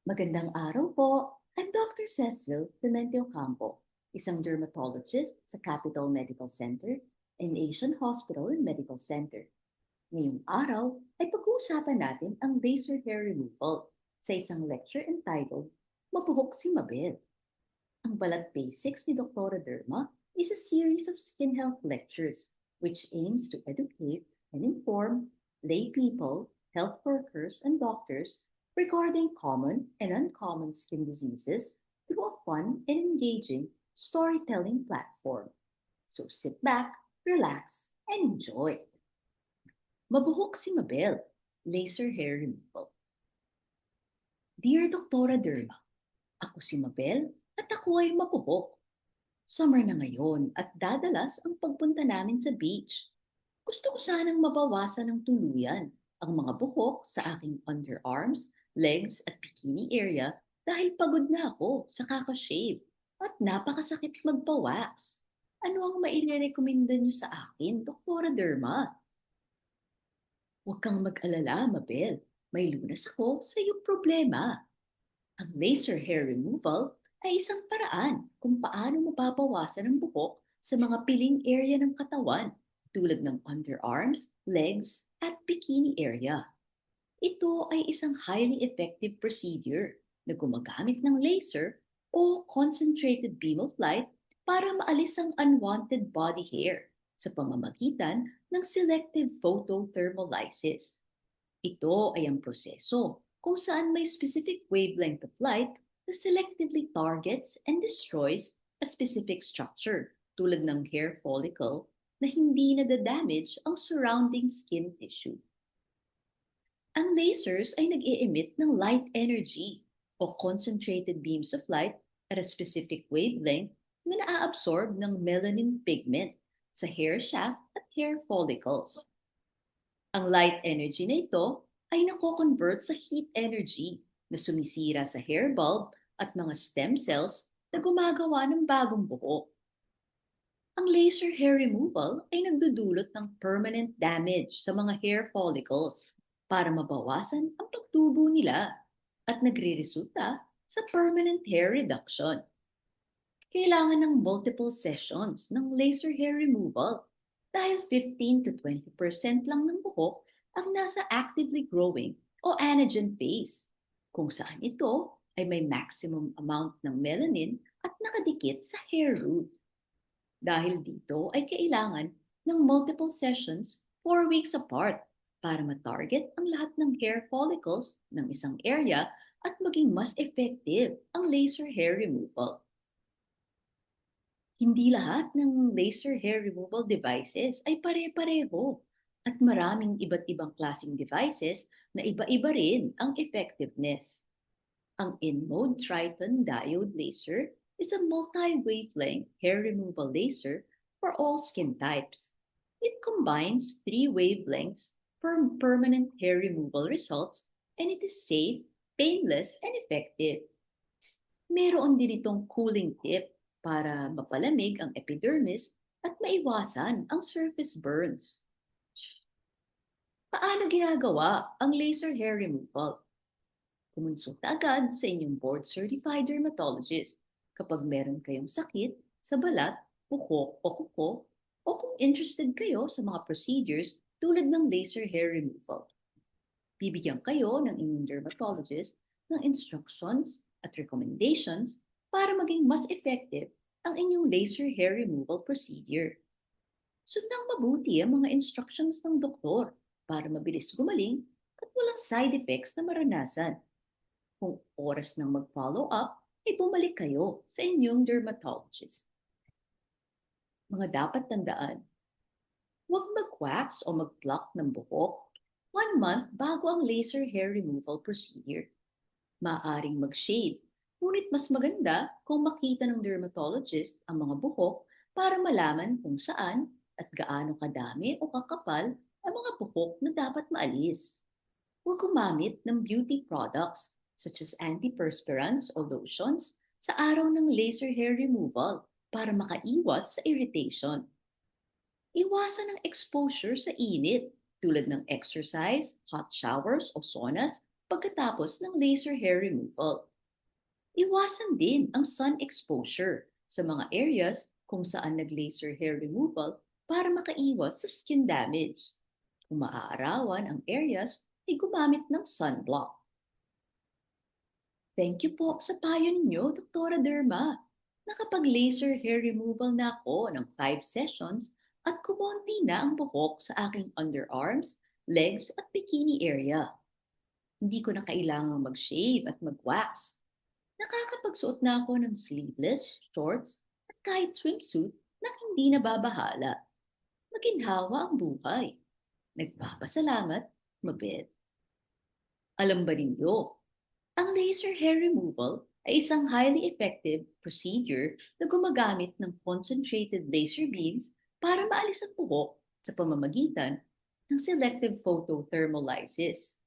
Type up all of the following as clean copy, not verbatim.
Magandang araw po. I'm Dr. Cecil Pimentel Campo, isang dermatologist sa Capital Medical Center and Asian Hospital and Medical Center. Ngayong araw ay pag-uusapan natin ang laser hair removal sa isang lecture entitled Mabuhok si Mabel. Ang Balat Basics ni Dr. Derma is a series of skin health lectures which aims to educate and inform lay people, health workers, and doctors regarding common and uncommon skin diseases through a fun and engaging storytelling platform. So sit back, relax, and enjoy. Mabuhok si Mabel, laser hair removal. Dear Dr. Derma, ako si Mabel at ako ay mabuhok. Summer na ngayon at dadalas ang pagpunta namin sa beach. Gusto ko sanang mabawasan ng tuluyan ang mga buhok sa aking underarms, legs at bikini area dahil pagod na ako sa kakashave at napakasakit magpa-wax. Ano ang mairerekomenda niyo sa akin, Doktora Derma? Huwag kang mag-alala, Mabel. May lunas ako sa iyong problema. Ang laser hair removal ay isang paraan kung paano mababawasan ang buhok sa mga piling area ng katawan tulad ng underarms, legs, at bikini area. Ito ay isang highly effective procedure na gumagamit ng laser o concentrated beam of light para maalis ang unwanted body hair sa pamamagitan ng selective photothermolysis. Ito ay ang proseso kung saan may specific wavelength of light na selectively targets and destroys a specific structure tulad ng hair follicle na hindi nadadamage ang surrounding skin tissue. Ang lasers ay nag-e-emit ng light energy o concentrated beams of light at a specific wavelength na naa-absorb ng melanin pigment sa hair shaft at hair follicles. Ang light energy na ito ay nako-convert sa heat energy na sumisira sa hair bulb at mga stem cells na gumagawa ng bagong buhok. Ang laser hair removal ay nagdudulot ng permanent damage sa mga hair follicles para mabawasan ang pagtubo nila at nagre-resulta sa permanent hair reduction. Kailangan ng multiple sessions ng laser hair removal dahil 15 to 20% lang ng buhok ang nasa actively growing o anagen phase, kung saan ito ay may maximum amount ng melanin at nakadikit sa hair root. Dahil dito ay kailangan ng multiple sessions 4 weeks apart para ma-target ang lahat ng hair follicles ng isang area at maging mas effective ang laser hair removal. Hindi lahat ng laser hair removal devices ay pare-pareho at maraming iba't ibang klaseng devices na iba-iba rin ang effectiveness. Ang InMode Triton Diode Laser is a multi-wavelength hair removal laser for all skin types. It combines 3 wavelengths for permanent hair removal results and it is safe, painless, and effective. Meron din itong cooling tip para mapalamig ang epidermis at maiwasan ang surface burns. Paano ginagawa ang laser hair removal? Kumonsulta agad sa inyong board-certified dermatologist kapag meron kayong sakit sa balat, buhok o kuko o kung interested kayo sa mga procedures tulad ng laser hair removal. Bibigyan kayo ng inyong dermatologist ng instructions at recommendations para maging mas effective ang inyong laser hair removal procedure. Sundang mabuti ang mga instructions ng doktor para mabilis gumaling at walang side effects na maranasan. Kung oras ng mag-follow up, ay bumalik kayo sa inyong dermatologist. Mga dapat tandaan, huwag mag-wax o mag-pluck ng buhok 1 month bago ang laser hair removal procedure. Maaaring mag-shave, ngunit mas maganda kung makita ng dermatologist ang mga buhok para malaman kung saan at gaano kadami o kakapal ang mga buhok na dapat maalis. Huwag gumamit ng beauty products such as antiperspirants o lotions sa araw ng laser hair removal para makaiwas sa irritation. Iwasan ang exposure sa init tulad ng exercise, hot showers o saunas pagkatapos ng laser hair removal. Iwasan din ang sun exposure sa mga areas kung saan nag-laser hair removal para makaiwas sa skin damage. Kung maaarawan ang areas, ay gumamit ng sunblock. Thank you po sa payo ninyo, Dr. Derma. Nakapag-laser hair removal na ako ng 5 sessions at kumonti na ang buhok sa aking underarms, legs at bikini area. Hindi ko na kailangang mag-shave at mag-wax. Nakakapagsuot na ako ng sleeveless, shorts, at kahit swimsuit na hindi nababahala. Maginhawa ang buhay. Nagpapasalamat, Mabel. Alam ba ninyo, ang laser hair removal ay isang highly effective procedure na gumagamit ng concentrated laser beams para maalis ang buhok sa pamamagitan ng selective photothermolysis.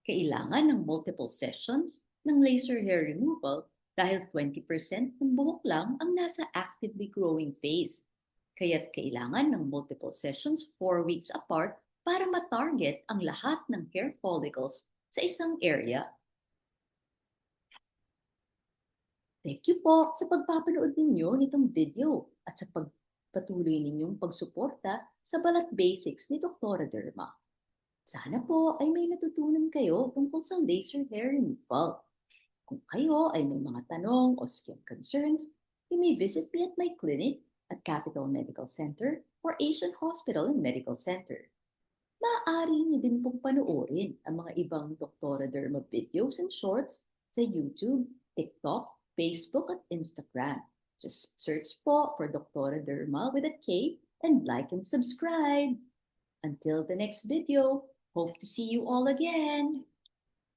Kailangan ng multiple sessions ng laser hair removal dahil 20% ng buhok lang ang nasa actively growing phase. Kaya't kailangan ng multiple sessions 4 weeks apart para ma-target ang lahat ng hair follicles sa isang area. Thank you po sa pagpapanood ninyo nitong video at sa pagpatuloy ninyong pagsuporta sa Balat Basics ni Dr. Derma. Sana po ay may natutunan kayo tungkol sa laser hair removal. Kung kayo ay may mga tanong o skin concerns, you may visit me at my clinic at Capital Medical Center or Asian Hospital and Medical Center. Maaari niyo din pong panoorin ang mga ibang Dr. Derma videos and shorts sa YouTube, TikTok, Facebook at Instagram. Just search po for Dr. Derma with a K and like and subscribe. Until the next video, hope to see you all again.